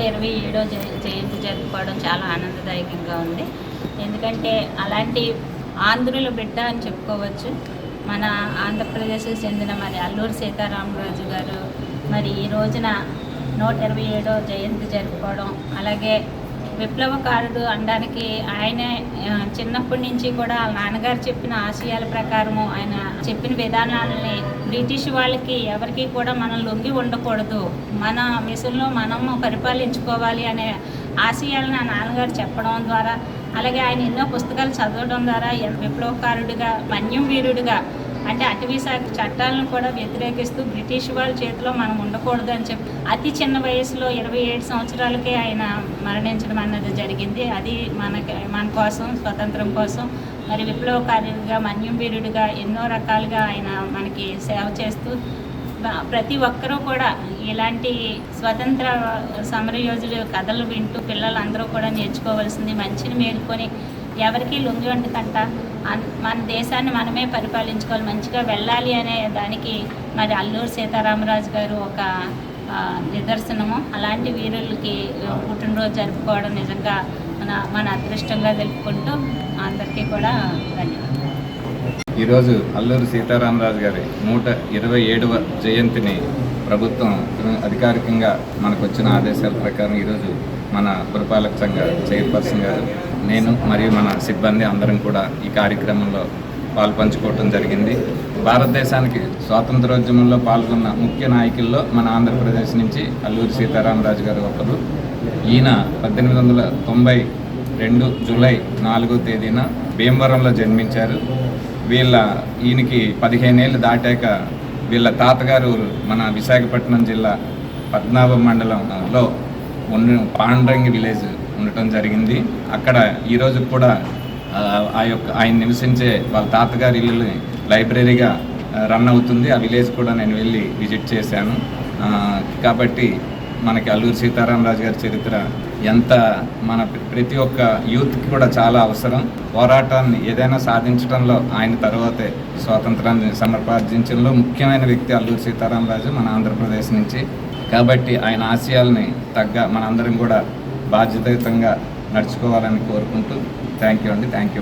127వ జయంతి జరుపుకోవడం చాలా ఆనందదాయకంగా ఉంది. ఎందుకంటే అలాంటి ఆంధ్రుల బిడ్డ అని చెప్పుకోవచ్చు. మన ఆంధ్రప్రదేశ్కి చెందిన మరి అల్లూరి సీతారామరాజు గారు మరి ఈ రోజున 127వ జయంతి జరుపుకోవడం, అలాగే విప్లవకారుడు అనడానికి ఆయనే చిన్నప్పటి నుంచి కూడా వాళ్ళ నాన్నగారు చెప్పిన ఆశయాల ప్రకారము ఆయన చెప్పిన విధానాలని బ్రిటిష్ వాళ్ళకి ఎవరికి కూడా మనం లొంగి ఉండకూడదు, మన మిషన్లో మనము పరిపాలించుకోవాలి అనే ఆశయాలను ఆ నాన్నగారు చెప్పడం ద్వారా, అలాగే ఆయన ఎన్నో పుస్తకాలు చదవడం ద్వారా విప్లవకారుడిగా మన్యం వీరుడిగా అంటే అటవీ శాఖ చట్టాలను కూడా వ్యతిరేకిస్తూ బ్రిటిష్ వాళ్ళ చేతిలో మనం ఉండకూడదు అని చెప్పి అతి చిన్న వయసులో 27 సంవత్సరాలకే ఆయన మరణించడం అన్నది జరిగింది. అది మన కోసం, స్వతంత్రం కోసం మరి విప్లవకారుడిగా మన్యం వీరుడిగా ఎన్నో రకాలుగా ఆయన మనకి సేవ చేస్తూ ప్రతి ఒక్కరూ కూడా ఇలాంటి స్వతంత్ర సమరయోధుల కథలు వింటూ పిల్లలందరూ కూడా నేర్చుకోవాల్సింది. మంచిని మేలుకొని ఎవరికి లొంగి ఉండకంట మన దేశాన్ని మనమే పరిపాలించుకోవాలి, మంచిగా వెళ్ళాలి అనే దానికి మరి అల్లూరి సీతారామరాజు గారు ఒక నిదర్శనము. అలాంటి వీరులకి పుట్టినరోజు జరుపుకోవడం నిజంగా మన అదృష్టంగా తెలుపుకుంటూ అందరికీ కూడా ధన్యవాదాలు. ఈరోజు అల్లూరి సీతారామరాజు గారి 127వ జయంతిని ప్రభుత్వం అధికారికంగా మనకు వచ్చిన ఆదేశాల ప్రకారం ఈరోజు మన పురపాలక సంఘ చైర్పర్సన్ గారు, నేను మరియు మన సిబ్బంది అందరం కూడా ఈ కార్యక్రమంలో పాల్పంచుకోవటం జరిగింది. భారతదేశానికి స్వాతంత్రోద్యమంలో పాల్గొన్న ముఖ్య నాయకుల్లో మన ఆంధ్రప్రదేశ్ నుంచి అల్లూరి సీతారామరాజు గారు ఒకరు. ఈయన 1892 జూలై 4వ తేదీన భీమవరంలో జన్మించారు. ఈయనకి 15 ఏళ్ళు దాటాక వీళ్ళ తాతగారు మన విశాఖపట్నం జిల్లా పద్మనాభం మండలంలో పాండ్రంగి విలేజ్ ఉండటం జరిగింది. అక్కడ ఈరోజు కూడా ఆయన నివసించే వాళ్ళ తాతగారి ఇల్లు లైబ్రరీగా రన్ అవుతుంది. ఆ విలేజ్ కూడా నేను వెళ్ళి విజిట్ చేశాను. కాబట్టి మనకి అల్లూరి సీతారామరాజు గారి చరిత్ర ఎంత మన ప్రతి ఒక్క యూత్కి కూడా చాలా అవసరం. పోరాటాన్ని ఏదైనా సాధించడంలో ఆయన తర్వాతే స్వాతంత్రాన్ని సమర్పించడంలో ముఖ్యమైన వ్యక్తి అల్లూరి సీతారామరాజు మన ఆంధ్రప్రదేశ్ నుంచి. కాబట్టి ఆయన ఆశయాల్ని తగ్గ మనందరం కూడా బాధ్యతాయుతంగా నడుచుకోవాలని కోరుకుంటూ థ్యాంక్ యూ అండి. Thank you.